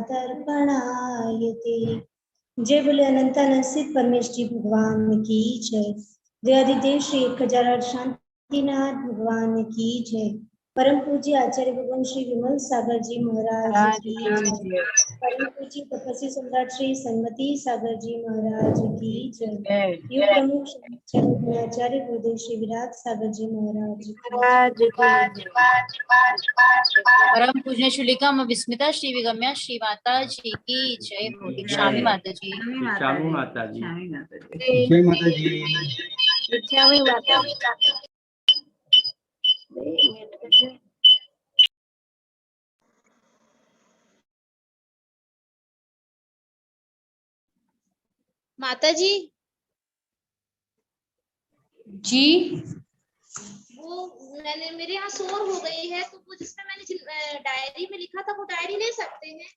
तर्पणायते। जय बोले अनंतानंद सिद्ध परमेश्वरी भगवान की जय। दयादिदेव श्री 1008 शांतिनाथ भगवान की जय। परम पूज्य आचार्य भगवान श्री विमल सागर जी महाराज की जय। परम पूज्य तपस्वी सम्राट श्री सन्मति सागर जी महाराज की जय। युग प्रमुख आचार्य गुरुदेव श्री विराट सागर जी महाराज की परम पूज्य शुलिका विस्मिता श्री विगम्या श्री माता जी की जय हो। दीक्षामी माता जी, दीक्षामी माता जी, जय माता जी। दीक्षामी माता माता जी जी। वो मैंने मेरे यहाँ शोर हो गई है, तो वो जिसमें मैंने डायरी में लिखा था वो डायरी ले सकते हैं?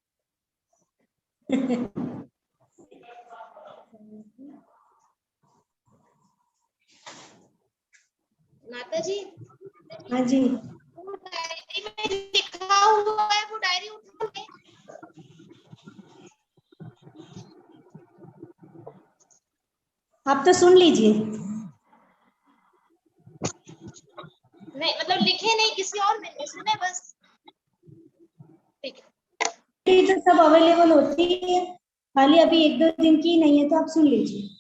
माता जी। हाँ जी। वो डायरी में लिखा हुआ है, वो डायरी उठा लें। आप तो सुन लीजिए। नहीं मतलब लिखे नहीं, किसी और ने सुने बस। ठीक है, तो सब अवेलेबल होती है, खाली अभी 1-2 दिन की नहीं है, तो आप सुन लीजिए।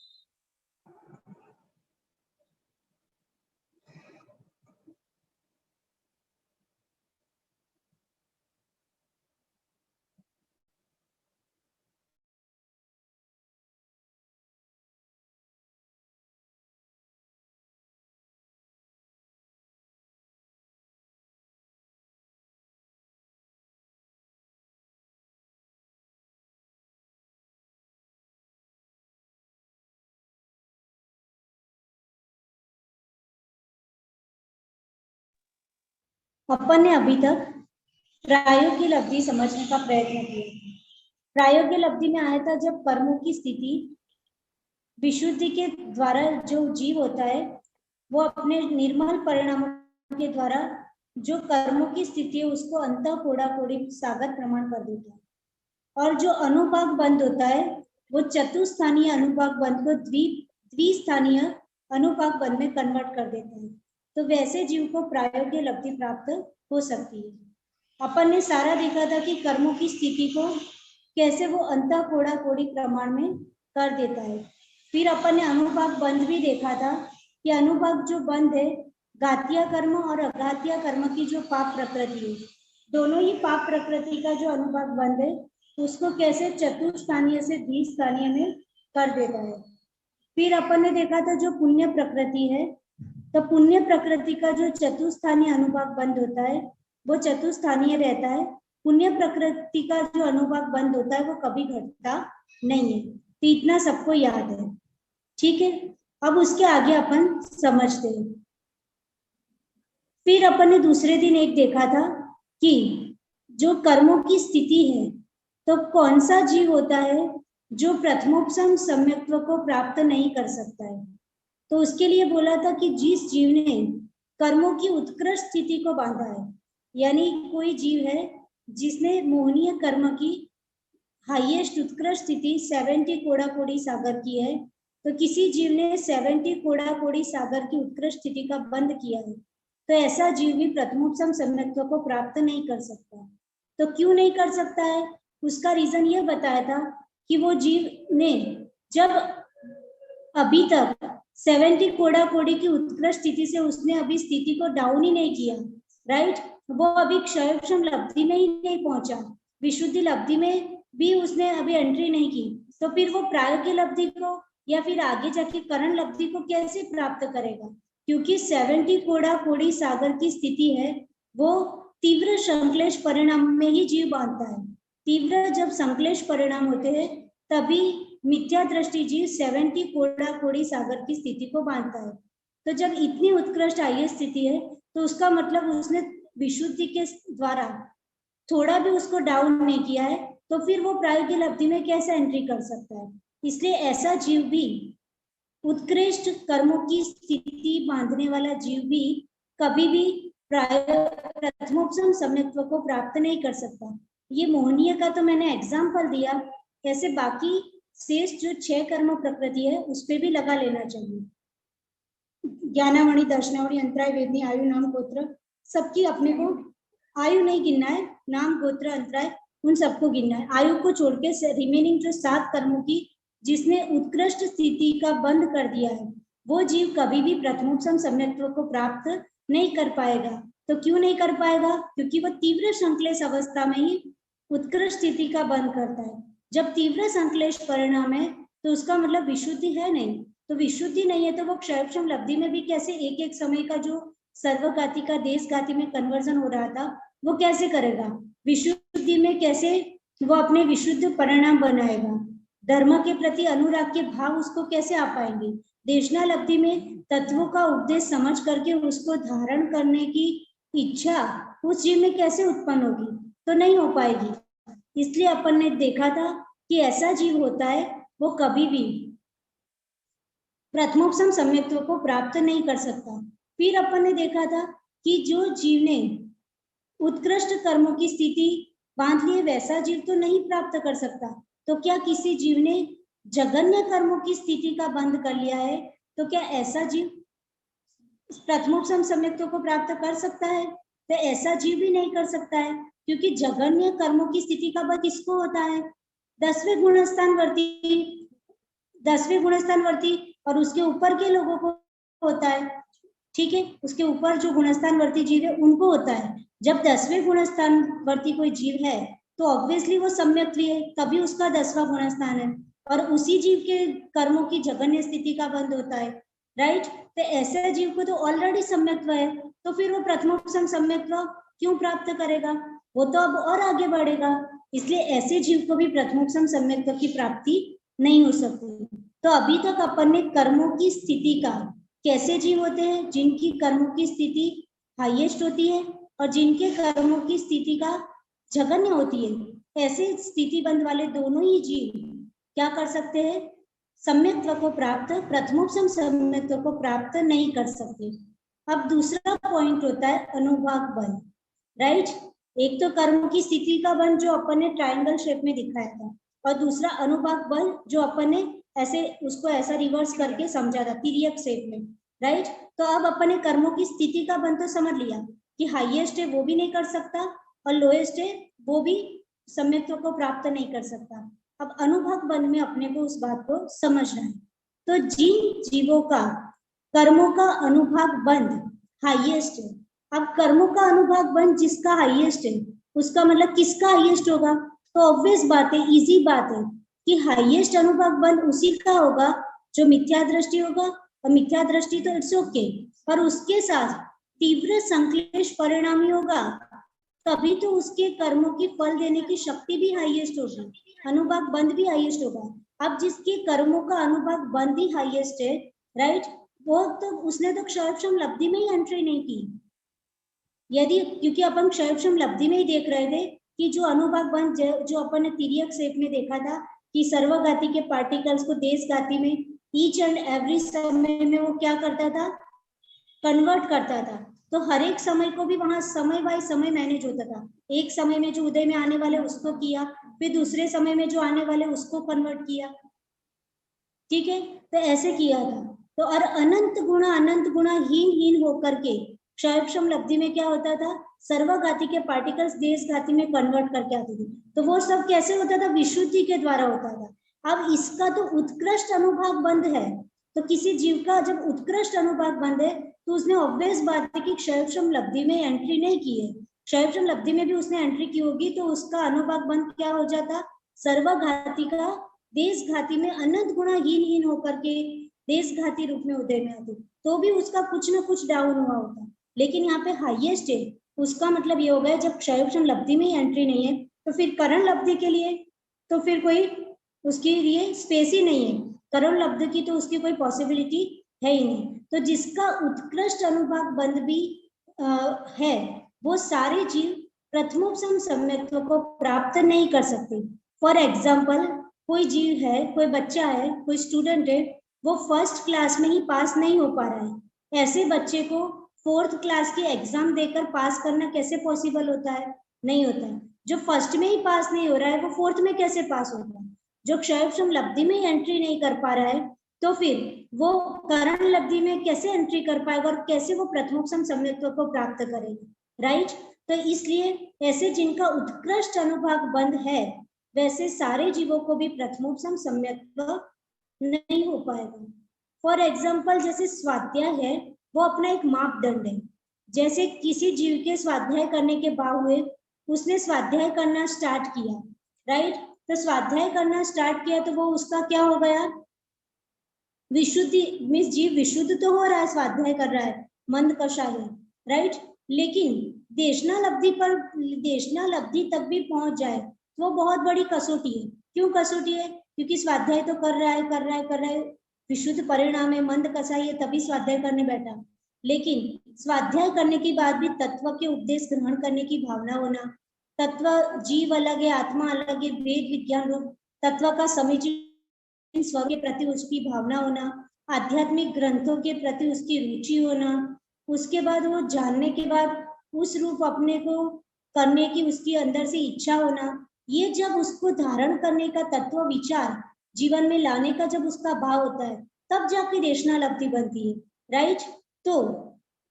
अपन ने अभी तक प्रायोगिक लब्धि समझने का प्रयत्न किया। प्रायोगिक लब्धि में आया था जब कर्मों की स्थिति विशुद्धि के द्वारा जो जीव होता है वो अपने निर्मल परिणामों के द्वारा जो कर्मों की स्थिति है उसको अंतः कोड़ा कोड़ी सागर प्रमाण कर देता है, और जो अनुभाग बंध होता है वो चतुस्थानीय अनुभाग बंध को द्विस्थानीय अनुभाग बंध में कन्वर्ट कर देता है। तो वैसे जीव को प्रायोगिक लब्धि प्राप्त हो सकती है। अपन ने सारा देखा था कि कर्मों की स्थिति को कैसे वो अंतः कोड़ा कोड़ी प्रमाण में कर देता है। फिर अपन ने अनुभाग बंध भी देखा था कि अनुभाग जो बंध है घातीय कर्म और अघातीय कर्म की जो पाप प्रकृति है, दोनों ही पाप प्रकृति का जो अनुभाग बंध है उसको कैसे चतुस्थानीय से द्विस्थानीय में कर देता है। फिर अपन ने देखा था जो पुण्य प्रकृति है, तो पुण्य प्रकृति का जो चतुस्थानीय अनुभाग बंद होता है वो चतुस्थानीय रहता है। पुण्य प्रकृति का जो अनुभाग बंद होता है वो कभी घटता नहीं है। तो इतना सबको याद है, ठीक है। अब उसके आगे अपन समझते हैं। फिर अपन ने दूसरे दिन एक देखा था कि जो कर्मों की स्थिति है तो कौन सा जीव होता है जो प्रथमोपसम सम्यक्त्व को प्राप्त नहीं कर सकता है। तो उसके लिए बोला था कि जिस जीव ने कर्मों की उत्कृष्ट स्थिति को बांधा है, यानी कोई जीव है जिसने मोहनीय कर्म की हाईएस्ट उत्कृष्ट स्थिति 70 कोड़ा कोड़ी सागर की है, तो किसी जीव ने 70 कोड़ा कोड़ी सागर की उत्कृष्ट स्थिति का बंद किया है, तो ऐसा जीव भी प्रथमोपसम सम्यक्त्व को प्राप्त नहीं कर सकता। तो क्यों नहीं कर सकता है? उसका रीजन यह बताया था कि वो जीव ने जब अभी तक 70 कोड़ा कोड़ी की उत्कृष्ट स्थिति से उसने अभी स्थिति को डाउन ही नहीं किया, राइट। वो अभी क्षयोपशम लब्धि में ही नहीं पहुंचा, विशुद्धि लब्धि में भी उसने अभी एंट्री नहीं की, तो फिर वो प्रायोगिक लब्धि को या फिर आगे जाके करण लब्धि को कैसे प्राप्त करेगा? क्योंकि 70 कोड़ा कोड़ी सागर की स्थिति है वो तीव्र संक्लेश परिणाम में ही जीव बांधता है। तीव्र जब संक्लेश परिणाम होते हैं तभी मिथ्या दृष्टि जीव 70 कोड़ा कोड़ी सागर की स्थिति को बांधता है। तो जब इतनी उत्कृष्ट आयु स्थिति है तो उसका मतलब उसने विशुद्धि के द्वारा थोड़ा भी उसको डाउन नहीं किया है, तो फिर वो प्रायोगिक लब्धि में कैसे एंट्री कर सकता है? इसलिए ऐसा जीव भी, उत्कृष्ट कर्मों की स्थिति बांधने वाला जीव भी कभी भी प्रथमोपसम सम्यक्त्व को प्राप्त नहीं कर सकता। ये मोहनीय का तो मैंने एग्जाम्पल दिया, ऐसे बाकी शेष जो 6 कर्म प्रकृति है उस पे भी लगा लेना चाहिए। ज्ञानावणी, दर्शनावणी, अंतराय, वेदनी, आयु, नाम, गोत्र, सबकी अपने को आयु नहीं गिनना है, नाम, गोत्र, अंतराय उन सबको गिनना है। आयु को छोड़ के रिमेनिंग जो 7 कर्मों की जिसने उत्कृष्ट स्थिति का बंद कर दिया है, वो जीव कभी भी प्रथमोपसम सम्यक्त्व को प्राप्त नहीं कर पाएगा। तो क्यों नहीं कर पाएगा? क्योंकि वो तीव्र संक्लेश अवस्था में ही उत्कृष्ट स्थिति का बंद करता है। जब तीव्र संक्लेश परिणाम है तो उसका मतलब विशुद्धि है नहीं, तो विशुद्धि नहीं है तो वो क्षयक्षम लब्धि में भी कैसे एक एक समय का जो सर्वघाती का देशघाती में कन्वर्जन हो रहा था वो कैसे करेगा? विशुद्धि में कैसे वो अपने विशुद्ध परिणाम बनाएगा? धर्म के प्रति अनुराग के भाव उसको कैसे आ पाएंगे? देशना लब्धि में तत्वों का उपदेश समझ करके उसको धारण करने की इच्छा उस जीव में कैसे उत्पन्न होगी? तो नहीं हो पाएगी। इसलिए अपन ने देखा था कि ऐसा जीव होता है वो कभी भी प्रथमोपसम सम्यक्त्व को प्राप्त नहीं कर सकता। फिर अपन ने देखा था कि जो जीव ने उत्कृष्ट कर्मों की स्थिति बांध लिए वैसा जीव तो नहीं प्राप्त कर सकता। तो क्या किसी जीव ने जघन्य कर्मों की स्थिति का बंद कर लिया है तो क्या ऐसा जीव प्रथमोपसम सम्यक्त्व को प्राप्त कर सकता है? तो ऐसा जीव भी नहीं कर सकता है, क्योंकि जघन्य कर्मों की स्थिति का बंध किसको होता है? 10वें गुणस्थानवर्ती और उसके ऊपर के लोगों को होता है। ठीक है, उसके ऊपर जो गुणस्थानवर्ती जीव है उनको होता है। जब 10वें गुणस्थानवर्ती कोई जीव है तो ऑब्वियसली वो सम्यक्त्व है, तभी उसका 10वां गुणस्थान है और उसी जीव के कर्मों की जघन्य स्थिति का बंध होता है। राइट, तो ऐसे जीव को तो ऑलरेडी सम्यक्त्व है, तो फिर वो प्रथमोपसम सम्यक्त्व क्यों प्राप्त करेगा? वो तो अब और आगे बढ़ेगा। इसलिए ऐसे जीव को भी प्रथमोपसम सम्यक्त्व की प्राप्ति नहीं हो सकती। तो अभी तक अपन ने कर्मों की स्थिति का, कैसे जीव होते हैं जिनकी कर्मों की स्थिति हाईएस्ट होती है और जिनके कर्मों की स्थिति का जघन्य होती है, ऐसे स्थिति बंध वाले दोनों ही जीव क्या कर सकते हैं? सम्यक्त्व को प्राप्त, प्रथमोपसम सम्यक्त्व को प्राप्त नहीं कर सकते। अब दूसरा पॉइंट होता है अनुभाग बल। राइट, एक तो कर्म की स्थिति का बल जो अपन ने ट्रायंगल शेप में दिखाया था और दूसरा अनुभाग बल जो अपन ने ऐसे उसको ऐसा रिवर्स करके समझा था तिर्यक शेप में। राइट, तो अब अपन ने कर्मों की स्थिति का बल तो समझ लिया कि हाईएस्ट है वो भी नहीं कर सकता और लोएस्ट है वो भी सम्यक्त्व को प्राप्त नहीं कर सकता। अब अनुभाग बल में अपने को उस बात को समझना है। तो जिन जीवों का कर्मों का अनुभाग बंध हाईएस्ट है, अब कर्मों का अनुभाग बंध जिसका हाईएस्ट है उसका मतलब किसका हाईएस्ट होगा? तो ऑब्वियस बात है, इजी बात है कि हाईएस्ट अनुभाग बंध उसी का होगा जो मिथ्या दृष्टि होगा, और मिथ्या दृष्टि तो इट्स ओके, पर उसके साथ तीव्र संक्लेश परिणामी होगा, तभी तो उसके कर्मों की फल देने की शक्ति भी हाईएस्ट होगी, अनुभाग बंध भी हाईएस्ट होगा। अब जिसके कर्मों का अनुभाग बंध ही हाईएस्ट है, राइट, वो तो उसने तो क्षयक्षम लब्धि में ही एंट्री नहीं की। यदि क्योंकि अपन क्षयक्षम लब्धि में ही देख रहे थे कि जो अनुभाग बंध जो अपन ने तिर्यक शेप में देखा था कि सर्वघाती के पार्टिकल्स को देशघाती में ईच एंड एवरी समय में वो क्या करता था? कन्वर्ट करता था। तो हर एक समय को भी वहां समय बाय समय मैनेज होता था। एक समय में जो उदय में आने वाले उसको किया, फिर दूसरे समय में जो आने वाले उसको कन्वर्ट किया। ठीक है, तो ऐसे किया था। तो और अनंत गुणा हीन होकर के क्षयक्षम लब्धि में क्या होता था? सर्वघाती के पार्टिकल्स देशघाती में कन्वर्ट करके आते थे। तो वो सब कैसे होता था? विशुद्धि के द्वारा होता था। अब इसका तो उत्कृष्ट अनुभाग बंध है, तो किसी जीव का जब उत्कृष्ट अनुभाग बंध है तो उसने ऑब्वियस बात है कि क्षयक्षम लब्धि में एंट्री नहीं की है। क्षयक्षम लब्धि में भी उसने एंट्री की होगी तो उसका अनुभाग बंध क्या हो जाता? सर्वघाती का देशघाती में अनंत गुणा हीन होकर के देशघाती रूप में उदय में आते, तो भी उसका कुछ ना कुछ डाउन हुआ होता। लेकिन यहाँ पे हाईएस्ट है, उसका मतलब ये हो गया जब क्षयक्षम लब्धि में ही एंट्री नहीं है तो फिर करण लब्धि के लिए तो फिर कोई उसके लिए स्पेस ही नहीं है, करण लब्धि की तो उसकी कोई पॉसिबिलिटी है ही नहीं। तो जिसका उत्कृष्ट अनुभाग बंध भी है वो सारे जीव प्रथमोपसम सम्यक्त्व को प्राप्त नहीं कर सकते। फॉर एग्जाम्पल, कोई जीव है, कोई बच्चा है, कोई स्टूडेंट है, वो फर्स्ट क्लास में ही पास नहीं हो पा रहा है। ऐसे बच्चे को 4th क्लास की एग्जाम देकर पास करना कैसे पॉसिबल होता है? नहीं होता है। जो फर्स्ट में ही पास नहीं हो रहा है वो फोर्थ में कैसे पास होगा? जो क्षयोपम लब्धि में ही एंट्री नहीं कर पा रहा है तो फिर वो करण लब्धि में कैसे एंट्री कर पाएगा और कैसे वो प्रथमोपसम सम्यक्त्व को प्राप्त करेगा? राइट। तो इसलिए ऐसे जिनका उत्कृष्ट अनुभाग बंद है वैसे सारे जीवों को भी प्रथमोपसम सम्यक्त्व नहीं हो पाएगा। फॉर एग्जाम्पल जैसे स्वाध्याय है वो अपना एक मापदंड है। जैसे किसी जीव के स्वाध्याय करने के बाद उसने स्वाध्याय करना स्टार्ट किया, राइट। तो स्वाध्याय करना स्टार्ट किया तो वो उसका क्या हो गया? विशुद्धि मीन्स जीव विशुद्ध तो हो रहा है, स्वाध्याय कर रहा है, मंद कषाय है, राइट। लेकिन देशना लब्धि तक भी पहुंच जाए तो वो बहुत बड़ी कसौटी है। क्यों कसौटी है? क्योंकि स्वाध्याय तो कर रहा है, विशुद्ध परिणाम है, मंद कषाय है, तभी स्वाध्याय करने बैठा। लेकिन स्वाध्याय करने के बाद भी तत्व के उपदेश ग्रहण करने की भावना होना, तत्व जीव अलग है, आत्मा अलग है, वेद विज्ञान रूप तत्व का समीचीन स्व के प्रति उसकी भावना होना, आध्यात्मिक ग्रंथों के प्रति उसकी रुचि होना, उसके बाद वो जानने के बाद उस रूप अपने को करने की उसकी अंदर से इच्छा होना, ये जब उसको धारण करने का तत्व विचार जीवन में लाने का जब उसका भाव होता है तब जाके देशना लब्धि बनती है, राइट। तो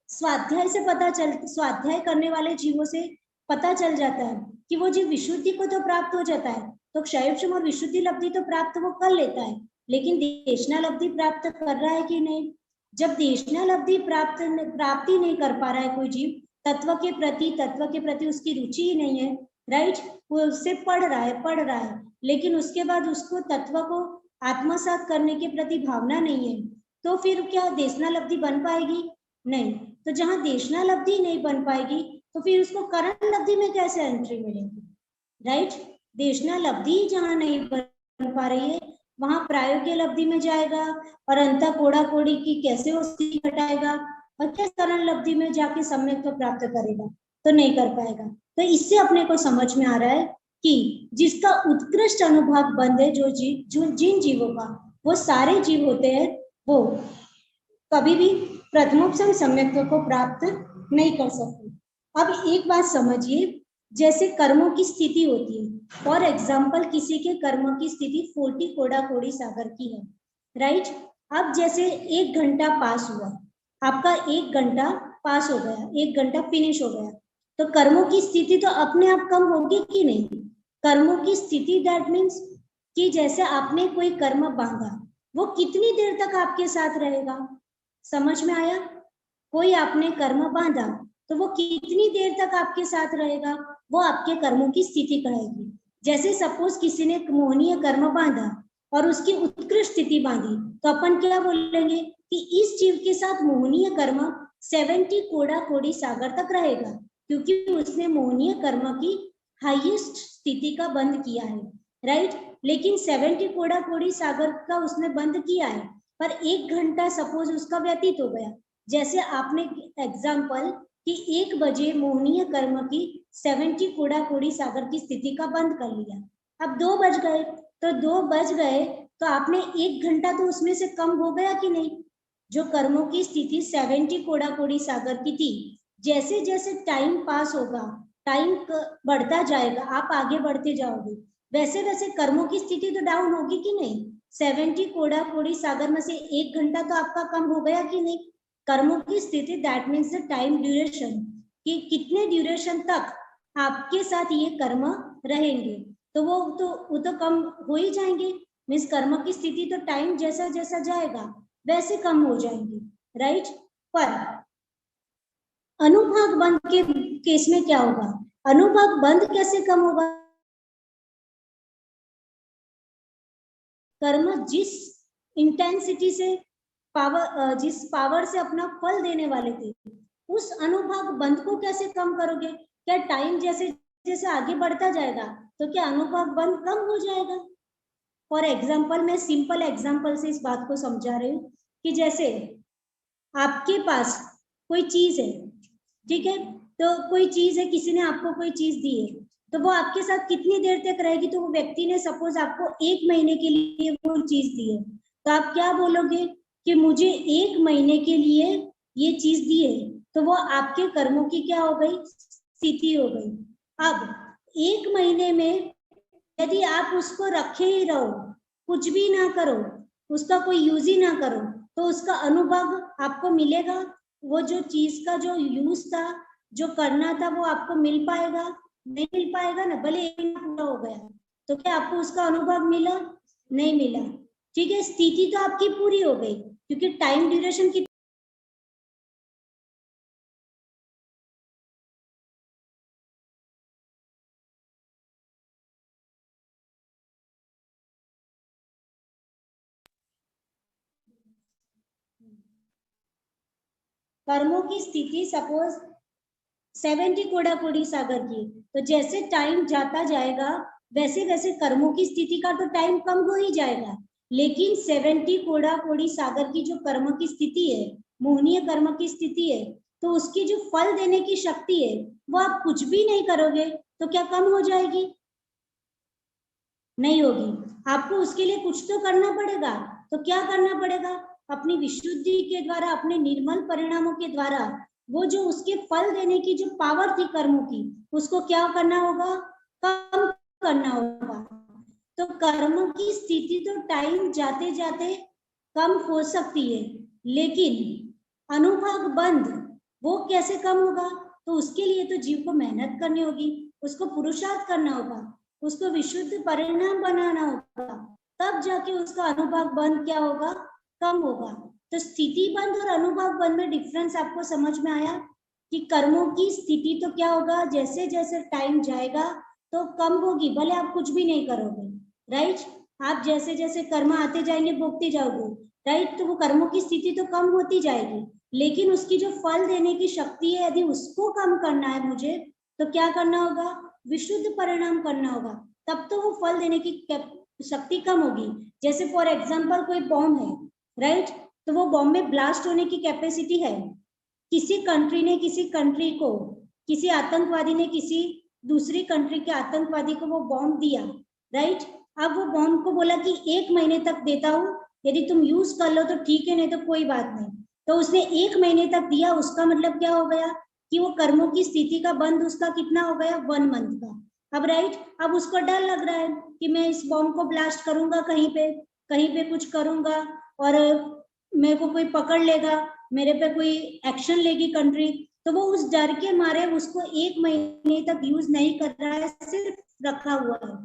स्वाध्याय से स्वाध्याय करने वाले जीवों से पता चल जाता है कि वो जीव विशुद्धि को तो प्राप्त हो जाता है, तो क्षयोपम और विशुद्धि लब्धि तो प्राप्त वो कर लेता है, लेकिन देशना लब्धि प्राप्त कर रहा है कि नहीं? जब देशना लब्धि प्राप्ति नहीं कर पा रहा है कोई जीव, तत्व के प्रति उसकी रुचि ही नहीं है, राइट। वो उससे पढ़ रहा है लेकिन उसके बाद उसको तत्व को आत्मसात करने के प्रति भावना नहीं है, तो फिर क्या देशना लब्धि बन पाएगी? नहीं। तो जहां देशना लब्धि नहीं बन पाएगी तो फिर उसको करण लब्धि में कैसे एंट्री मिलेगी? राइट। देशना लब्धि जहां नहीं बन पा रही है वहां प्रायोग्य लब्धि में जाएगा और अंत कोड़ा कोड़ी की कैसे उसकी घटाएगा और क्या करण लब्धि में जाके सम्यक्त्व प्राप्त करेगा? तो नहीं कर पाएगा। तो इससे अपने को समझ में आ रहा है कि जिसका उत्कृष्ट अनुभाग बंद है, जो जिन जीवों का वो सारे जीव होते हैं, वो कभी भी प्रथमोपसम सम्यक्त्व को प्राप्त नहीं कर सकते। अब एक बात समझिए, जैसे कर्मों की स्थिति होती है, फॉर एग्जाम्पल किसी के कर्मों की स्थिति 40 कोड़ा कोड़ी सागर की है, राइट। अब जैसे 1 घंटा पास हुआ, आपका 1 घंटा पास हो गया, 1 घंटा फिनिश हो गया, तो कर्मों की स्थिति तो अपने आप कम होगी कि नहीं? कर्मों की स्थिति दैट मीन्स कि जैसे आपने कोई कर्म बांधा, वो कितनी देर तक आपके साथ रहेगा? समझ में आया? कोई आपने कर्म बांधा तो वो कितनी देर तक आपके साथ रहेगा, वो आपके कर्मों की स्थिति कहेगी। जैसे सपोज किसी ने मोहनीय कर्म बांधा और उसकी उत्कृष्ट स्थिति बांधी, तो अपन क्या बोलेंगे कि इस जीव के साथ मोहनीय कर्म 70 कोड़ा कोड़ी सागर तक रहेगा, क्योंकि उसने मोहनीय कर्म की हाईएस्ट स्थिति का बंद किया है, राइट। लेकिन 70 कोड़ा कोड़ी सागर का उसने बंद किया है, पर 1 घंटा सपोज उसका व्यतीत हो गया। जैसे आपने एग्जाम्पल कि 1 बजे मोहनीय कर्म की 70 कोड़ा कोड़ी सागर की स्थिति का बंद कर लिया। अब 2 बज गए, तो 2 बज गए तो आपने 1 घंटा तो उसमें से कम हो गया कि नहीं? जो कर्मों की स्थिति 70 कोड़ा कोड़ी सागर की थी, जैसे जैसे टाइम पास होगा, टाइम बढ़ता जाएगा, आप आगे बढ़ते जाओगे, वैसे वैसे कर्मों की स्थिति तो डाउन होगी कि नहीं? 70 कोड़ा कोड़ी सागर में से 1 घंटा तो आपका कम हो गया कि नहीं? कर्मों की स्थिति that means the time duration, कि कितने ड्यूरेशन तक आपके साथ ये कर्म रहेंगे, तो वो तो कम हो ही जाएंगे। मीन्स कर्म की स्थिति तो टाइम जैसा जैसा जाएगा वैसे कम हो जाएंगे, राइट। पर अनुभाग बंद के केस में क्या होगा? अनुभाग बंद कैसे कम होगा? कर्म जिस इंटेंसिटी से जिस पावर से अपना फल देने वाले थे, उस अनुभाग बंद को कैसे कम करोगे? क्या टाइम जैसे जैसे आगे बढ़ता जाएगा तो क्या अनुभाग बंद कम हो जाएगा? फॉर एग्जाम्पल, मैं सिंपल एग्जाम्पल से इस बात को समझा रही हूँ कि जैसे आपके पास कोई चीज है, ठीक है, तो कोई चीज है, किसी ने आपको कोई चीज दी है, तो वो आपके साथ कितनी देर तक रहेगी? तो वो व्यक्ति ने सपोज आपको 1 महीने के लिए वो चीज दी है, तो आप क्या बोलोगे कि मुझे 1 महीने के लिए ये चीज दी है, तो वो आपके कर्मों की क्या हो गई? स्थिति हो गई। अब 1 महीने में यदि आप उसको रखे ही रहो, कुछ भी ना करो, उसका कोई यूज ही ना करो, तो उसका अनुभव आपको मिलेगा? वो जो चीज का जो यूज था, जो करना था, वो आपको मिल पाएगा? नहीं मिल पाएगा ना। भले 1 महीना पूरा हो गया, तो क्या आपको उसका अनुभव मिला? नहीं मिला। ठीक है, स्थिति तो आपकी पूरी हो गई, क्योंकि टाइम ड्यूरेशन की कर्मों की स्थिति सपोज 70 कोड़ा कोड़ी सागर की, तो जैसे टाइम जाता जाएगा वैसे वैसे कर्मों की स्थिति का तो टाइम कम हो ही जाएगा, लेकिन 70 कोड़ा कोड़ी सागर की जो कर्म की स्थिति है, मोहनीय कर्म की स्थिति है, तो उसकी जो फल देने की शक्ति है, वो आप कुछ भी नहीं करोगे तो क्या कम हो जाएगी? नहीं होगी। आपको उसके लिए कुछ तो करना पड़ेगा। तो क्या करना पड़ेगा? अपनी विशुद्धि के द्वारा, अपने निर्मल परिणामों के द्वारा, वो जो उसके फल देने की जो पावर थी कर्मों की, उसको क्या करना होगा? कम करना होगा। तो कर्म की स्थिति तो टाइम जाते जाते कम हो सकती है, लेकिन अनुभाग बंध वो कैसे कम होगा? तो उसके लिए तो जीव को मेहनत करनी होगी, उसको पुरुषार्थ करना होगा, उसको विशुद्ध परिणाम बनाना होगा, तब जाके उसका अनुभाग बंध क्या होगा? कम होगा। तो स्थिति बंध और अनुभाग बंध में डिफरेंस आपको समझ में आया कि कर्मों की स्थिति तो क्या होगा, जैसे जैसे टाइम जाएगा तो कम होगी, भले आप कुछ भी नहीं करोगे, राइट? आप जैसे जैसे कर्म आते जाएंगे, भोगते जाओगे, राइट? तो वो कर्मों की स्थिति तो कम होती जाएगी, लेकिन उसकी जो फल देने की शक्ति है, यदि उसको कम करना है मुझे, तो क्या करना होगा? विशुद्ध परिणाम करना होगा, तब तो वो फल देने की शक्ति कम होगी। जैसे फॉर एग्जांपल कोई बॉम्ब है, राइट? तो वो बॉम्ब में ब्लास्ट होने की कैपेसिटी है। किसी कंट्री ने किसी कंट्री को, किसी आतंकवादी ने किसी दूसरी कंट्री के आतंकवादी को वो बॉम्ब दिया, राइट? अब वो बॉम्ब को बोला कि 1 महीने तक देता हूँ, यदि तुम यूज कर लो तो ठीक है, नहीं तो कोई बात नहीं। तो उसने 1 महीने तक दिया, उसका मतलब क्या हो गया कि वो कर्मों की स्थिति का बंद उसका कितना हो गया? 1 मंथ का। अब राइट, अब उसको डर लग रहा है कि मैं इस बॉम्ब को ब्लास्ट करूंगा, कहीं पे कुछ करूंगा और मेरे को कोई पकड़ लेगा, मेरे पे कोई एक्शन लेगी कंट्री, तो वो उस डर के मारे उसको 1 महीने तक यूज नहीं कर रहा है, सिर्फ रखा हुआ है।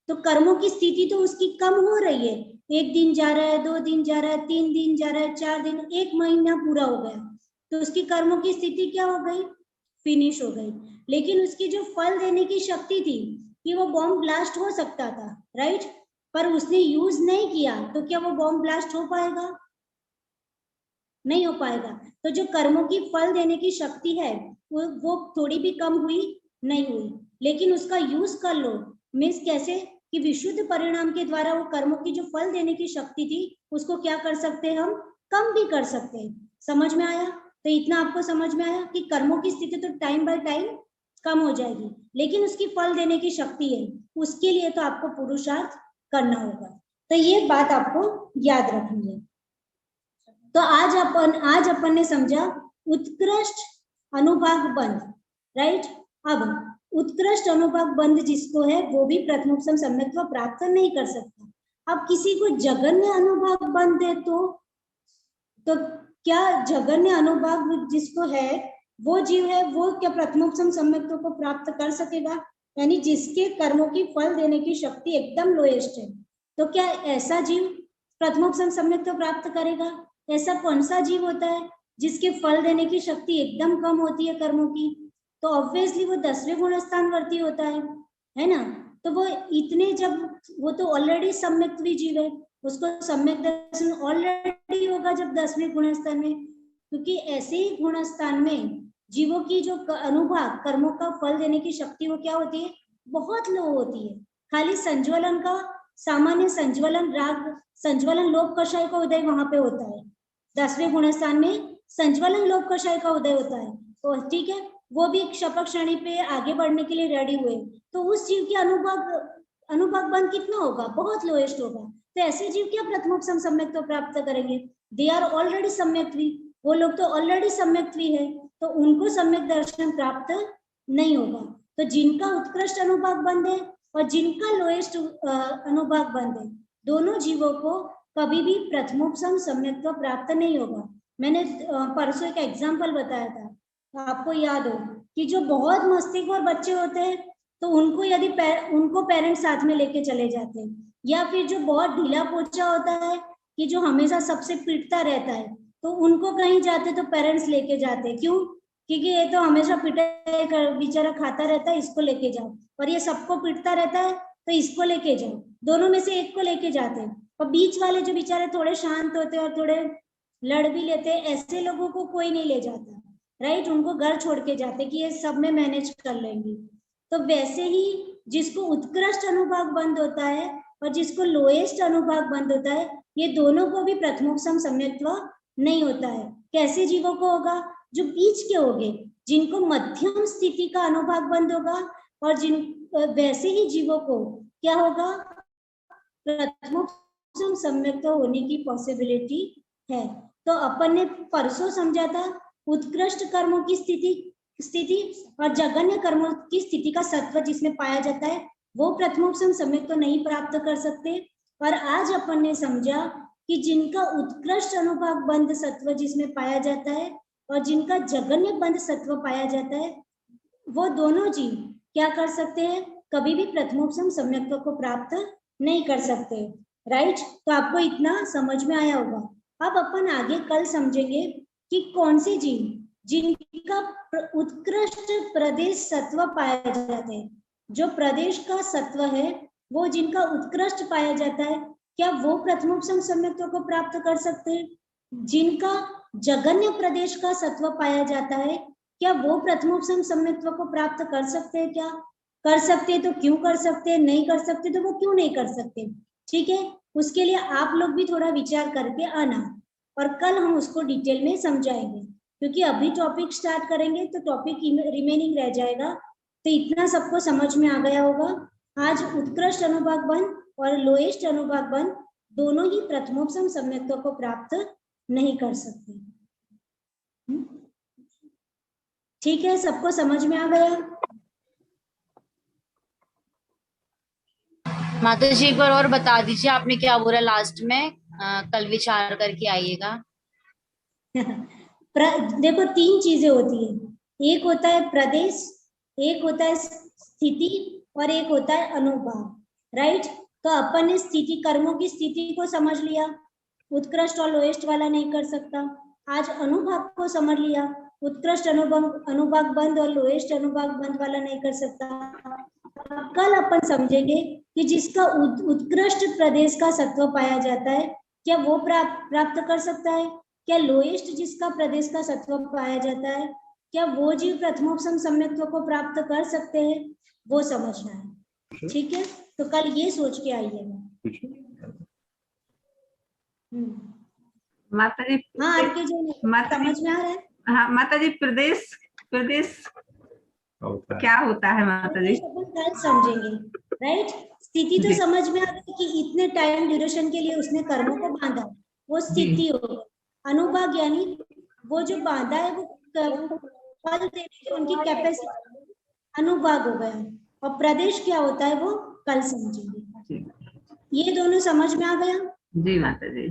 तो कर्मों की स्थिति तो उसकी कम हो रही है, 1 दिन जा रहा है, 2 दिन जा रहा है, 3 दिन जा रहा है, 4 दिन, 1 महीना पूरा हो गया, तो उसकी कर्मों की स्थिति क्या हो गई? फिनिश हो गई। लेकिन उसकी जो फल देने की शक्ति थी कि वो बॉम्ब ब्लास्ट हो सकता था, राइट? पर उसने यूज नहीं किया, तो क्या वो बॉम्ब ब्लास्ट हो पाएगा? नहीं हो पाएगा। तो जो कर्मों की फल देने की शक्ति है वो थोड़ी भी कम हुई नहीं हुई, लेकिन उसका यूज कर लो। मीन्स कैसे कि विशुद्ध परिणाम के द्वारा वो कर्मों की जो फल देने की शक्ति थी उसको क्या कर सकते हैं? हम कम भी कर सकते हैं। समझ में आया? तो इतना आपको समझ में आया कि कर्मों की स्थिति तो टाइम बाय टाइम कम हो जाएगी, लेकिन उसकी फल देने की शक्ति है, उसके लिए तो आपको पुरुषार्थ करना होगा। तो ये बात आपको याद रखनी है। तो आज अपन ने समझा उत्कृष्ट अनुभाग बंध, राइट? अब उत्कृष्ट अनुभाग बंध जिसको है वो भी प्रथमोपसम सम्यक्त्व प्राप्त नहीं कर सकता। अब किसी को जगन्य अनुभाग बंध है तो क्या जगन्य अनुभाग जिसको है वो जीव है, वो क्या प्रथमोपसम सम्यक्त्व को प्राप्त कर सकेगा? यानी जिसके कर्मों की फल देने की शक्ति एकदम लोएस्ट है, तो क्या ऐसा जीव प्रथमोपसम सम्यक्त्व प्राप्त करेगा? ऐसा कौन सा जीव होता है जिसके फल देने की शक्ति एकदम कम होती है कर्मों की? तो ऑब्वियसली वो 10वें गुण स्थानवर्ती होता है ना? तो वो इतने, जब वो तो ऑलरेडी सम्यक्त्वी जीव है, उसको सम्यक दर्शन ऑलरेडी होगा जब 10वें गुण स्थान में, क्योंकि ऐसे ही गुण स्थान में जीवों की जो अनुभाग कर्मों का फल देने की शक्ति वो क्या होती है? बहुत लो होती है। खाली संज्वलन का, सामान्य संज्वलन राग, संज्वलन लोभ कषाय का उदय वहां पे होता है। 10वें गुण स्थान में संज्वलन लोभ कषाय का उदय होता है, तो ठीक है, वो भी शपथ श्रेणी पे आगे बढ़ने के लिए रेडी हुए, तो उस जीव की अनुभाग बंध कितना होगा? बहुत लोएस्ट होगा। तो ऐसे जीव क्या प्रथमोपसम सम्यक्त्व प्राप्त करेंगे? दे आर ऑलरेडी सम्यक्त्वी, वो लोग तो ऑलरेडी सम्यक्त्वी है, तो उनको सम्यक दर्शन प्राप्त नहीं होगा। तो जिनका उत्कृष्ट अनुभाग बंध है और जिनका लोएस्ट अनुभाग बंध है, दोनों जीवों को कभी भी प्रथमोपसम सम्यक्त्व प्राप्त नहीं होगा। मैंने परसों एक एग्जाम्पल बताया था, तो आपको याद हो कि जो बहुत मस्तीखोर बच्चे होते हैं तो उनको यदि उनको पेरेंट्स साथ में लेके चले जाते हैं, या फिर जो बहुत ढीला पोचा होता है कि जो हमेशा सबसे पीटता रहता है, तो उनको कहीं जाते तो पेरेंट्स लेके जाते। क्यों? क्योंकि ये तो हमेशा पिटाई बेचारा खाता रहता है, इसको लेके जाओ, और ये सबको पीटता रहता है तो इसको लेके जाओ। दोनों में से एक को लेके जाते हैं, और बीच वाले जो बेचारे थोड़े शांत होते हैं और थोड़े लड़ भी लेते हैं, ऐसे लोगों को कोई नहीं ले जाता, राइट? उनको घर छोड़ के जाते कि ये सब में मैनेज कर लेंगे। तो वैसे ही जिसको उत्कृष्ट अनुभाग बंद होता है और जिसको लोएस्ट अनुभाग बंद होता है, ये दोनों को भी प्रथमोपसम सम्यक्त्व नहीं होता है। कैसे जीवों को होगा? जो बीच के होंगे, जिनको मध्यम स्थिति का अनुभाग बंद होगा, और वैसे ही जीवों को क्या होगा? प्रथमोपसम सम्यक्त्व होने की पॉसिबिलिटी है। तो अपन ने परसों समझा था उत्कृष्ट कर्मों की स्थिति और जघन्य कर्मों की स्थिति का सत्व जिसमें पाया जाता है, वो प्रथमोपसम सम्यक्त्व नहीं प्राप्त कर सकते। और आज अपन ने समझा कि जिनका उत्कृष्ट अनुभाग बंध सत्व जिसमें पाया जाता है और जिनका जघन्य बंध सत्व पाया जाता है, वो दोनों जीव क्या कर सकते हैं? कभी भी प्रथमोपसम सम्यक्त्व को प्राप्त नहीं कर सकते, राइट? तो आपको इतना समझ में आया होगा। अब अपन आगे कल समझेंगे कि कौन से जीव जिनका उत्कृष्ट प्रदेश सत्व पाया जाता है, जो प्रदेश का सत्व है वो जिनका उत्कृष्ट पाया जाता है, क्या वो प्रथमोपसम सम्यक्त्व को प्राप्त कर सकते हैं? जिनका जघन्य प्रदेश का सत्व पाया जाता है, क्या वो प्रथमोपसम सम्यक्त्व को प्राप्त कर सकते हैं? क्या कर सकते हैं? तो क्यों कर सकते हैं? नहीं कर सकते तो वो क्यों नहीं कर सकते? ठीक है, उसके लिए आप लोग भी थोड़ा विचार करके आना, और कल हम उसको डिटेल में समझाएंगे, क्योंकि अभी टॉपिक स्टार्ट करेंगे तो टॉपिक रिमेनिंग रह जाएगा। तो इतना सबको समझ में आ गया होगा। आज उत्कृष्ट अनुभाग बंध और लोएस्ट अनुभाग बंध दोनों ही प्रथमोपसम सम्यक्त्व को प्राप्त नहीं कर सकते। ठीक है, सबको समझ में आ गया? माता जी एक बार और बता दीजिए, आपने क्या बोला लास्ट में? कल विचार करके आइएगा। देखो, तीन चीजें होती है, एक होता है प्रदेश, एक होता है स्थिति, और एक होता है अनुभाग, राइट? तो अपन ने स्थिति, कर्मों की स्थिति को समझ लिया, उत्कृष्ट और लोएस्ट वाला नहीं कर सकता। आज अनुभाग को समझ लिया, उत्कृष्ट अनुभाग बंद और लोएस्ट अनुभाग बंद वाला नहीं कर सकता। कल अपन समझेंगे कि जिसका उत्कृष्ट प्रदेश का सत्व पाया जाता है, क्या वो प्राप्त कर सकता है? क्या लोएस्ट जिसका प्रदेश का सत्व पाया जाता है, क्या वो जीव प्रथमोपसम सम्यक्त्व को प्राप्त कर सकते हैं? वो समझना है, ठीक है? तो कल ये सोच के आइएगा। माता जी, हाँ, आपके जो समझ में आ रहा है? हाँ माता जी, प्रदेश क्या होता है माता जी? अपन कल समझेंगे, राइट? स्थिति तो समझ में आ गई कि इतने टाइम ड्यूरेशन के लिए उसने कर्मों को बांधा, वो स्थिति हो गई। अनुभाग यानी वो जो बांधा है वो फल देने की उनकी कैपेसिटी, अनुभाग हो गया। और प्रदेश क्या होता है वो कल समझेंगे। ये दोनों समझ में आ गया? जी माता जी।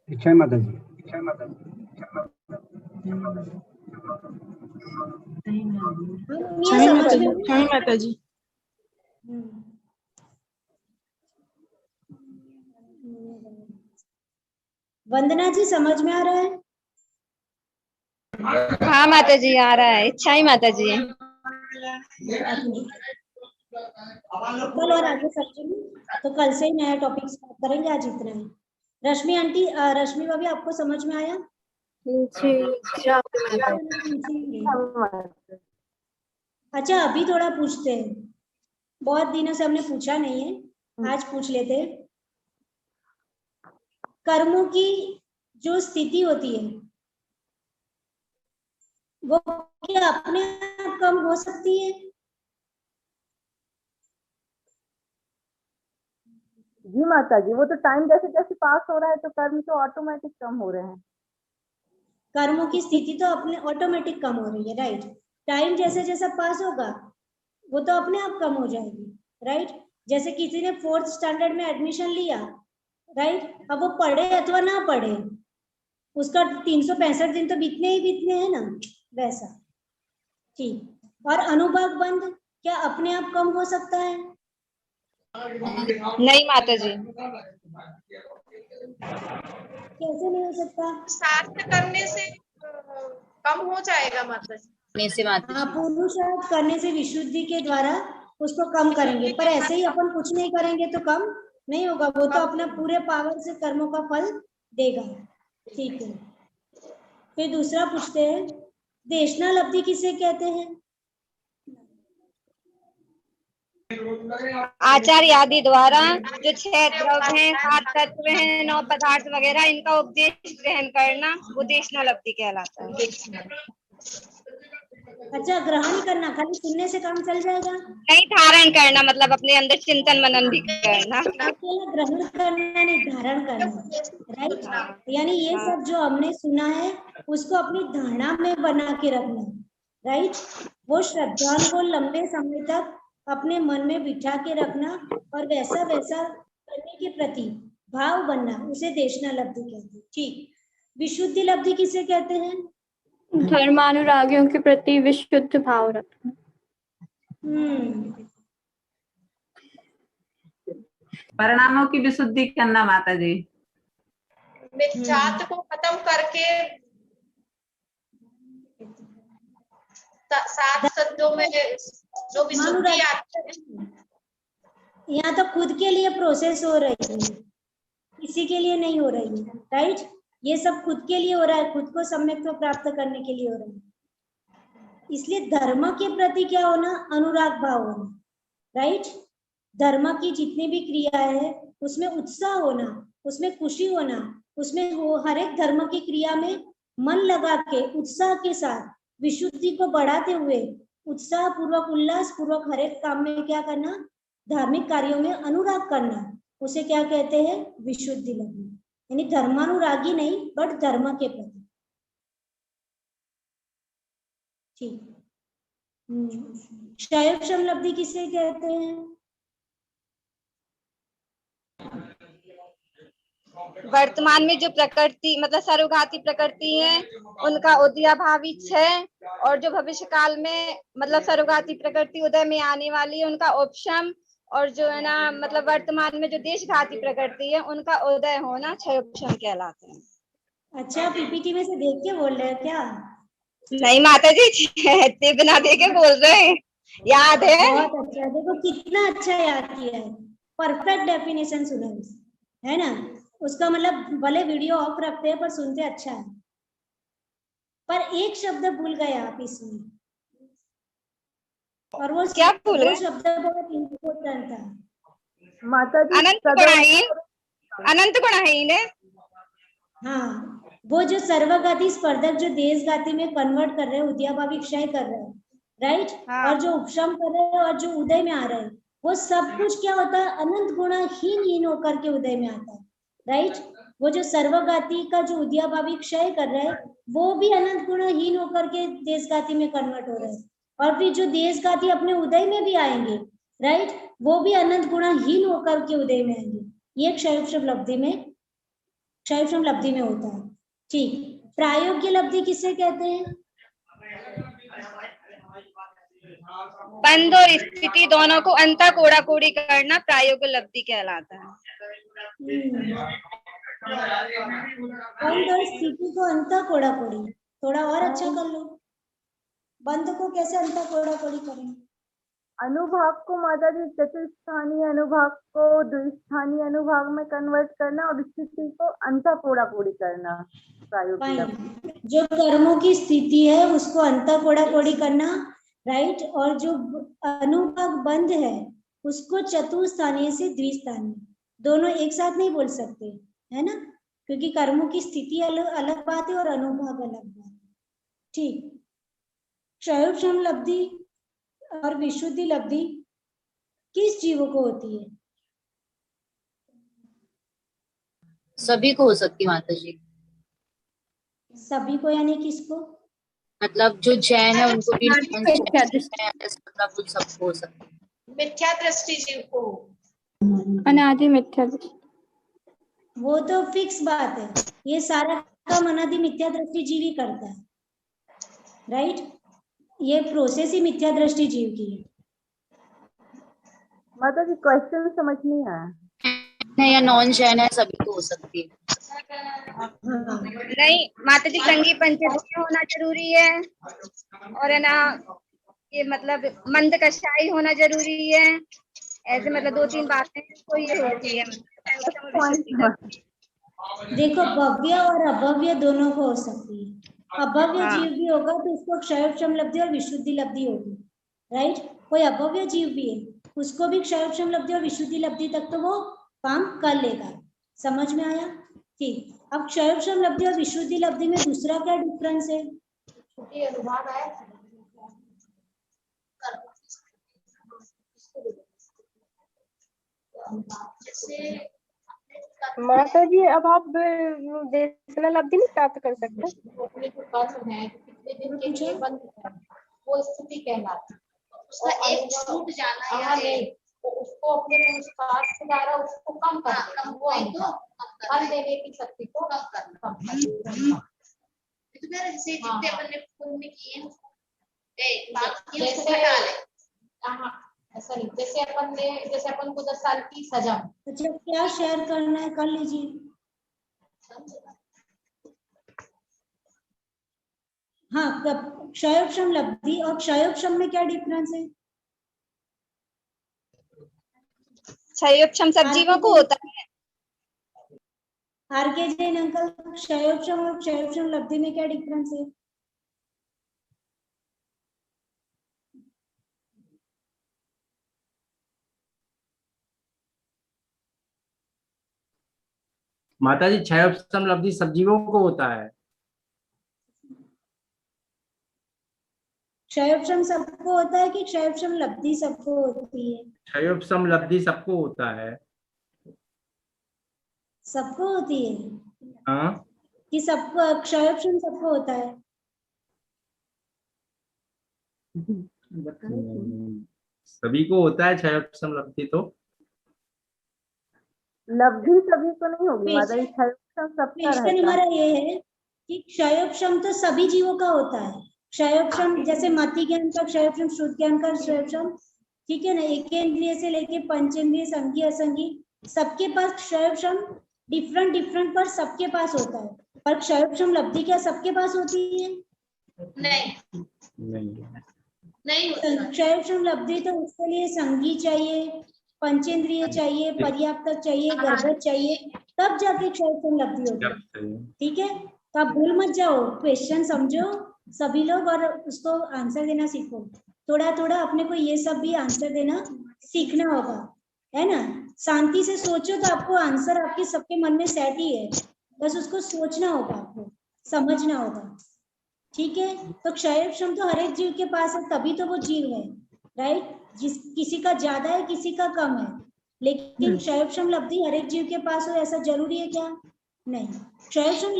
इच्छा माता जी। माता जी। वंदना जी, समझ में आ रहा है? हाँ माता जी, आ रहा है। इच्छा ही माता जी। कल और आगे समझेंगे, तो कल से ही नया टॉपिक स्टार्ट करेंगे। आज इतना ही। रश्मि आंटी, रश्मि भाभी, आपको समझ में आया? अच्छा, अभी थोड़ा पूछते हैं, बहुत दिनों से हमने पूछा नहीं है, आज पूछ लेते हैं। कर्मों की जो स्थिति होती है वो क्या अपने आप कम हो सकती है? जी माता जी, वो तो टाइम जैसे जैसे पास हो रहा है तो कर्म तो ऑटोमेटिक कम हो रहे हैं। कर्मों की स्थिति तो अपने ऑटोमेटिक कम हो रही है, राइट। टाइम जैसे जैसा पास होगा वो तो अपने आप कम हो जाएगी, राइट। जैसे किसी ने 4th स्टैंडर्ड में एडमिशन लिया, राइट, अब वो पढ़े अथवा ना पढ़े, उसका 365 दिन तो बीतने ही बीतने हैं ना, वैसा। ठीक। और अनुभाग बंध क्या अपने आप कम हो सकता है? नहीं माता जी। कैसे नहीं हो सकता? शास्त्र करने से कम हो जाएगा माता जी। करने से माता हाँ, जी। पुरुषार्थ करने से विशुद्धि के द्वारा उसको कम करेंगे, पर ऐसे ही अपन कुछ नहीं करेंगे तो कम नहीं होगा, वो तो अपना पूरे पावर से कर्मों का फल देगा। ठीक है, फिर दूसरा पूछते हैं, देशनालब्धि किसे कहते हैं? आचार्य आदि द्वारा जो 6 द्रव्य हैं, 7 तत्व हैं, 9 पदार्थ वगैरह, इनका उपदेश ग्रहण करना वो देशनालब्धि कहलाता है। अच्छा, ग्रहण करना, खाली सुनने से काम चल जाएगा? नहीं, धारण करना, मतलब अपने अंदर चिंतन मनन भी करना। अकेला ग्रहण करना नहीं, धारण करना, राइट। यानी ये सब जो हमने सुना है उसको अपनी धारणा में बना के रखना, राइट। वो श्रद्धालु को लंबे समय तक अपने मन में बिठा के रखना और वैसा वैसा करने के प्रति भाव बनना, उसे देशनालब्धि कहते हैं। ठीक। विशुद्धि लब्धि किसे कहते हैं? धर्मानुरागियों के प्रति विशुद्ध भाव रखना। परिणामों की विशुद्धि करना माता जी। मिथ्यात्व को खत्म करके 7 शब्दों में जो विशुद्धि आती है। यहाँ तो खुद के लिए प्रोसेस हो रही है, किसी के लिए नहीं हो रही है, राइट। ये सब खुद के लिए हो रहा है, खुद को सम्यक्त्व प्राप्त करने के लिए हो रहा है। इसलिए धर्म के प्रति क्या होना? अनुराग भाव होना, राइट। धर्म की जितनी भी क्रिया है उसमें उत्साह होना, उसमें खुशी होना, उसमें वो हर एक धर्म की क्रिया में मन लगा के उत्साह के साथ विशुद्धि को बढ़ाते हुए उत्साह पूर्वक, उल्लास पूर्वक हर एक काम में क्या करना? धार्मिक कार्यों में अनुराग करना, उसे क्या कहते हैं? विशुद्धि लब्धि। यानी धर्मानुरागी नहीं, बट धर्म के प्रति। ठीक। क्षयोक्षम लब्धि किसे कहते हैं? वर्तमान में जो प्रकृति मतलब सर्वघाती प्रकृति है उनका उदयाभावी क्षय, और जो भविष्य काल में मतलब सर्वघाती प्रकृति उदय में आने वाली है उनका उपशम, और जो है ना मतलब वर्तमान में जो देशघाती प्रकृति है उनका उदय होना क्षयोपशम कहलाते हैं। अच्छा, पीपीटी में से देख के बोल रहे हो क्या? नहीं माता जी, बिना देखे बोल रहे हैं, याद है। बहुत अच्छा, देखो कितना अच्छा याद किया है, परफेक्ट डेफिनेशन सुना है ना। उसका मतलब भले वीडियो ऑफ रखते हैं पर सुनते अच्छा है। पर एक शब्द भूल गए आप इसमें, और वो क्या भूल गए? वो शब्द बहुत इम्पोर्टेंट था। माता जी अनंत गुणहीन, अनंत गुणहीन है। हाँ, वो जो सर्वगाती स्पर्धक जो देशगाती में कन्वर्ट कर रहे हैं, उद्याभावी क्षय कर रहे हैं, राइट। हाँ। और जो उपशम कर रहे हैं और जो उदय में आ रहे हैं, वो सब कुछ क्या होता है? अनंत गुणहीन होकर के उदय में आता है, राइट। वो जो सर्वगाती का जो उद्याभावी क्षय कर रहे हैं वो भी अनंत गुणहीन होकर के देशगाती में कन्वर्ट हो रहे हैं, और फिर जो देशगाती अपने उदय में भी आएंगे, राइट, वो भी अनंत गुणहीन होकर के उदय में आएंगे। ये क्षयोपशम लब्धि में, क्षयोपशम लब्धि में होता है। ठीक। प्रायोग्य लब्धि किसे कहते हैं? बंध और स्थिति दोनों को अंतः कोड़ा कोड़ी करना प्रायोगिक लब्धि कहलाता है। बंध और स्थिति को अंतः कोड़ा कोड़ी, थोड़ा और अच्छा कर लो। बंध को कैसे अंतः कोड़ा कोड़ी करें? अनुभाग को माता जी चतुर्स्थानीय अनुभाग को द्विस्थानीय अनुभाग में कन्वर्ट करना और स्थिति को अंतः कोड़ा कोड़ी करना प्रायोगिक। जो कर्मों की स्थिति है उसको अंतः कोड़ा कोड़ी करना, राइट। और जो अनुभाग बंध है उसको चतुर्स्थानीय से द्विस्थानीय, दोनों एक साथ नहीं बोल सकते, है ना, क्योंकि कर्मों की स्थिति अलग अलग बात है और अनुभाग अलग बात है। ठीक। क्षयोपशम लब्धि और विशुद्धि लब्धि किस जीव को होती है? सभी को हो सकती है माता जी। सभी को यानी किसको? मतलब जो जैन है उनको भी मिथ्या दृष्टि, मतलब कुछ सबको हो सकती है। मिथ्या दृष्टि जीव को। अनादि मिथ्या दृष्टि। वो तो फिक्स बात है, ये सारा काम अनादि मिथ्या दृष्टि जीव ही करता है, राइट? ये प्रोसेस ही मिथ्या दृष्टि जीव की है। माता जी क्वेश्चन समझ नहीं आया। या नॉन जैन है सभी को हो सकती है। नहीं माता जी, संगी पंचभूत होना जरूरी है, और है ना ये मतलब मंद कषाई होना जरूरी है। ऐसे मतलब 2-3 बातें तो ये होती है। देखो, भव्य और अभव्य दोनों को हो सकती है। अभव्य हाँ। जीव भी होगा तो उसको क्षयोपशम लब्धि और विशुद्धि लब्धि होगी, राइट? कोई अभव्य जीव भी है, उसको भी क्षयोपशम लब्धि और विशुद्धि लब्धि तक तो वो काम कर लेगा। समझ में आया? ठीक। अब क्षयोपशम लब्धि और विशुद्धि लब्धि में दूसरा क्या डिफरेंस है? ये अनुभाग है। जैसे माता जी अब आप देशनल अवधि नहीं प्राप्त कर सकते। अपने जो कर्म है कितने दिन के लिए बंद है, वो स्थिति कहलाती है। उसका एक छूट जाना या नहीं, तो उसको अपने पुरुषार्थ के द्वारा उसको कम करना, कम वही तो फल देने की शक्ति को कम करना। तो मेरे जैसे जितने अपन ने पुण्य किए जैसे हाँ ऐसा नहीं, जैसे अपन को 10 साल की सजा। अच्छा, क्या शेयर करना है कर लीजिए। हाँ, क्षयोपशम लब्धि और क्षयोपशम में क्या डिफरेंस है? क्षयोपशम सब जीवों को होता है। आर के जैन अंकल, क्षयोपशम और क्षयोपशम लब्धि में क्या डिफरेंस है? माता जी क्षयोपशम लब्धि सब जीवों को होता है। क्षयोपशम सबको होता है कि क्षयोपशम लब्धि सबको होती है? क्षयोपशम लब्धि सबको होता है। सबको होती है हाँ, कि सबको क्षयोपशम सबको होता है? सभी को होता है क्षयोपशम लब्धि। तो लब्धि सभी को नहीं होगी माता जी, क्षयोपशम सबका क्वेश्चन रहता हमारा है। ये है कि क्षयोपशम तो सभी जीवों का होता है। क्षयोपशम जैसे मति ज्ञान का क्षयोपशम, शुद्ध ज्ञान का क्षयोपशम, ठीक है ना? एकेंद्रिय से लेके पंचेंद्रिय, संघी असंघी, सबके पास क्षयोपशम डिफरेंट पर सबके पास होता है। पर क्षयोपशम लब्धि क्या सबके पास होती है? नहीं क्षयोपशम लब्धि तो उसके लिए संघी चाहिए, पंचेंद्रिय चाहिए, पर्याप्तक चाहिए, गर्भज चाहिए, तब जाके क्षयोपशम लब्धि होगी। ठीक है, तो आप भूल मत जाओ, क्वेश्चन समझो सभी लोग और उसको आंसर देना सीखो। थोड़ा थोड़ा अपने को ये सब भी आंसर देना सीखना होगा, है ना? शांति से सोचो तो आपको आंसर आपके सबके मन में सेट ही है, बस उसको सोचना होगा, आपको समझना होगा। ठीक है, तो क्षयोपशम तो हर एक जीव के पास है, तभी तो वो जीव है, राइट? किसी का ज्यादा है, किसी का कम है, लेकिन क्षयोपशम लब्धि हर एक जीव के पास हो ऐसा जरूरी है क्या? नहीं। क्षयोपशम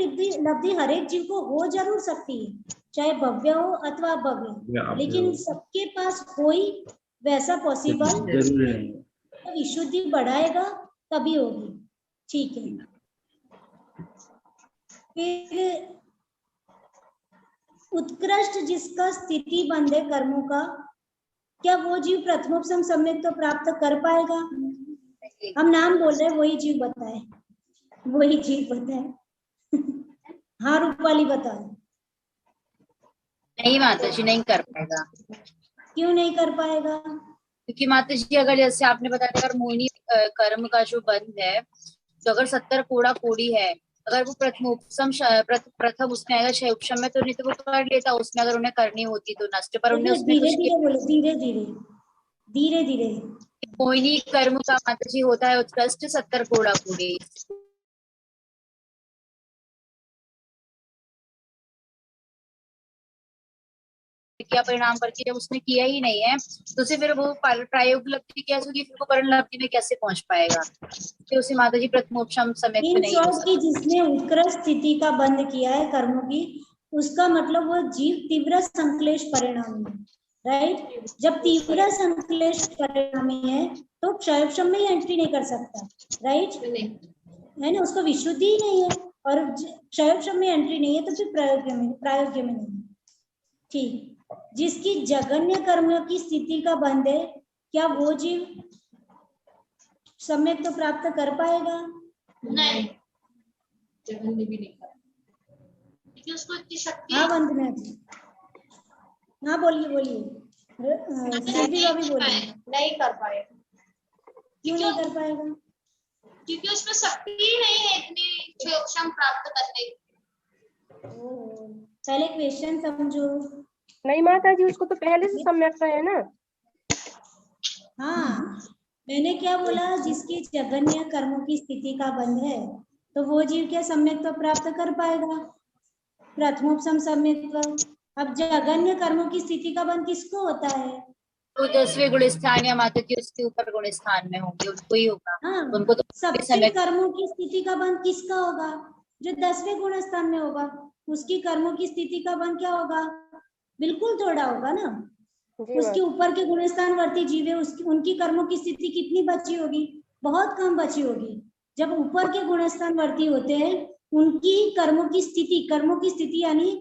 लब्धि हर एक जीव को हो जरूर सकती है, चाहे भव्य हो अथवा अभव्य, लेकिन सबके पास हो ही वैसा पॉसिबल नहीं। तो विशुद्धि बढ़ाएगा तभी होगी। ठीक है, फिर उत्कृष्ट जिसका स्थिति बंध है कर्मों का, क्या वो जीव प्रथमोपशम सम्यक तो प्राप्त कर पाएगा? हम नाम बोल रहे हैं, वही जीव बताए, वही जीव बताए। हाँ रूपाली बताओ। नहीं माता जी, नहीं कर पाएगा। क्यों नहीं कर पाएगा? क्योंकि माता जी अगर जैसे आपने बताया, अगर मोहिनी कर्म का जो बंध है, तो अगर 70 कोड़ा कोड़ी है, अगर वो प्रथम उसमें आएगा क्षयोपशम में, तो नहीं तो वो कर लेता उसमें, अगर उन्हें करनी होती तो नष्ट, पर उन्हें उसमें धीरे धीरे बोलो, धीरे धीरे। मोहिनी कर्म का माता जी होता है उत्कृष्ट 70 कोड़ा कोड़ी। किया परिणाम करके, जब उसने किया ही नहीं है तो उसे फिर वो प्रायोगिक लब्धि कैसे होगी, फिर वो करण लब्धि में कैसे पहुंच पाएगा? तो उसे माता जी प्रथमोपशम सम्यक इन नहीं हो शॉर्ट की जिसने उत्कृष्ट स्थिति का बंध किया है कर्मों की, उसका मतलब वो जीव तीव्र संक्लेश परिणामी है, राइट। जब तीव्र संक्लेश परिणामी है तो क्षयोपशम में ही एंट्री नहीं कर सकता, राइट, है ना, उसको विशुद्धि ही नहीं है और क्षयोपशम में एंट्री नहीं है तो फिर प्रायोग्य में नहीं। ठीक, जिसकी जघन्य कर्म की स्थिति का बंध है, क्या वो जीव सम्यक तो प्राप्त कर पाएगा? नहीं, जघन्य भी नहीं कर, क्योंकि उसको इतनी शक्ति। हाँ बंद में, हाँ बोलिए बोलिए, नहीं कर पाएगा। क्यों नहीं कर पाएगा? क्योंकि उसमें शक्ति ही नहीं है इतनी क्षयोपशम प्राप्त करने की। पहले क्वेश्चन समझो। नहीं माता जी, उसको तो पहले से सम्यक है ना। हाँ, मैंने क्या बोला, जिसकी जघन्य कर्मों की स्थिति का बंध है तो वो जीव क्या सम्यक तो प्राप्त कर पाएगा, प्रथमोपशम सम्यक। अब जघन्य कर्मों की स्थिति का बंध किसको होता है? तो 10वें गुण स्थान या माता जी उसके ऊपर गुण स्थान में होंगे, उनको ही होगा। हाँ, उनको तो सबसे कर्मों की स्थिति का बंध किसका होगा? जो 10वें गुण स्थान में होगा, उसकी कर्मों की स्थिति का बंध क्या होगा? बिल्कुल थोड़ा होगा ना। उसके ऊपर के गुणस्थान वर्ती जीव है, उसकी उनकी कर्मों की स्थिति कितनी बची होगी? बहुत कम बची होगी। जब ऊपर के गुणस्थान वर्ती होते हैं उनकी कर्मों की स्थिति यानी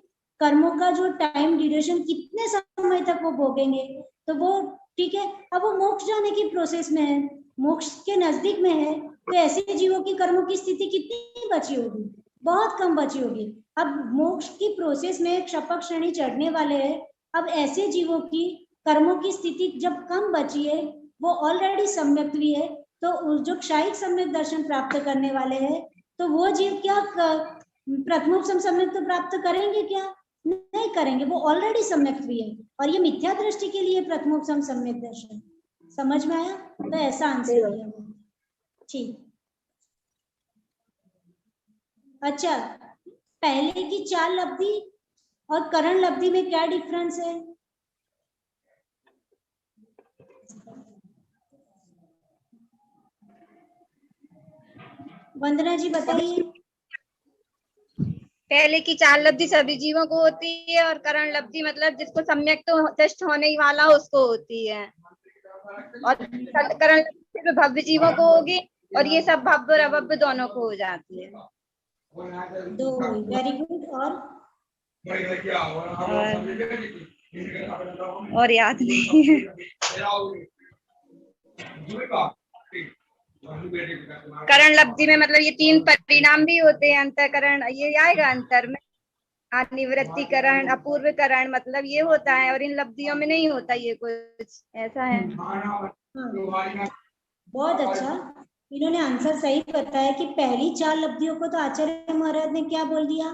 कर्मों का जो टाइम ड्यूरेशन, कितने समय तक वो भोगेंगे, तो वो ठीक है। अब वो मोक्ष जाने की प्रोसेस में है, मोक्ष के नजदीक में है, तो ऐसे जीवों की कर्मों की स्थिति कितनी बची होगी? बहुत कम बची होगी। अब मोक्ष की प्रोसेस में क्षपक श्रेणी चढ़ने वाले हैं। अब ऐसे जीवों की कर्मों की स्थिति जब कम बची है, वो ऑलरेडी सम्यक भी है, तो जो क्षायिक सम्यक दर्शन प्राप्त करने वाले हैं, तो वो जीव क्या प्रथमोपशम सम्यक तो प्राप्त करेंगे क्या? नहीं करेंगे, वो ऑलरेडी सम्यक भी है। और ये मिथ्या दृष्टि के लिए प्रथमोपशम सम्यक दर्शन। समझ में आया? तो ऐसा आंसर दिया। ठीक, अच्छा, पहले की 4 लब्धि और करण लब्धि में क्या डिफरेंस है? वंदना जी बताइए। पहले की 4 लब्धि सभी जीवों को होती है और करण लब्धि मतलब जिसको सम्यक तो जस्ट होने ही वाला उसको होती है, और करण लब्धि भव्य जीवों को होगी, और ये सब भव्य और अभव्य दोनों को हो जाती है। दो, वेरी गुड। और याद नहीं है। करण लब्धि में मतलब ये 3 परिणाम भी होते हैं, अंतःकरण ये आएगा अंतर में, निवृत्तिकरण, अपूर्वकरण, मतलब ये होता है, और इन लब्धियों में नहीं होता ये कुछ, ऐसा है। बहुत अच्छा, इन्होंने आंसर सही बताया कि पहली 4 लब्धियों को तो आचार्य महाराज ने क्या बोल दिया?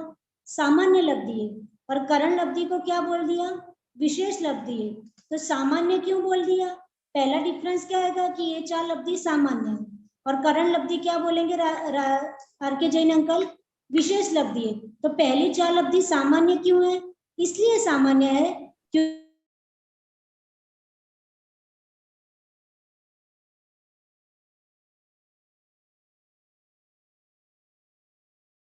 सामान्य लब्धि है, और करण लब्धि को क्या बोल दिया? विशेष लब्धि है। तो सामान्य क्यों बोल दिया? पहला डिफरेंस क्या आएगा कि ये 4 लब्धि सामान्य है, और करण लब्धि क्या बोलेंगे आर.के. जैन अंकल? विशेष लब्धि है। तो पहली 4 लब्धि सामान्य क्यों है? इसलिए सामान्य है क्योंकि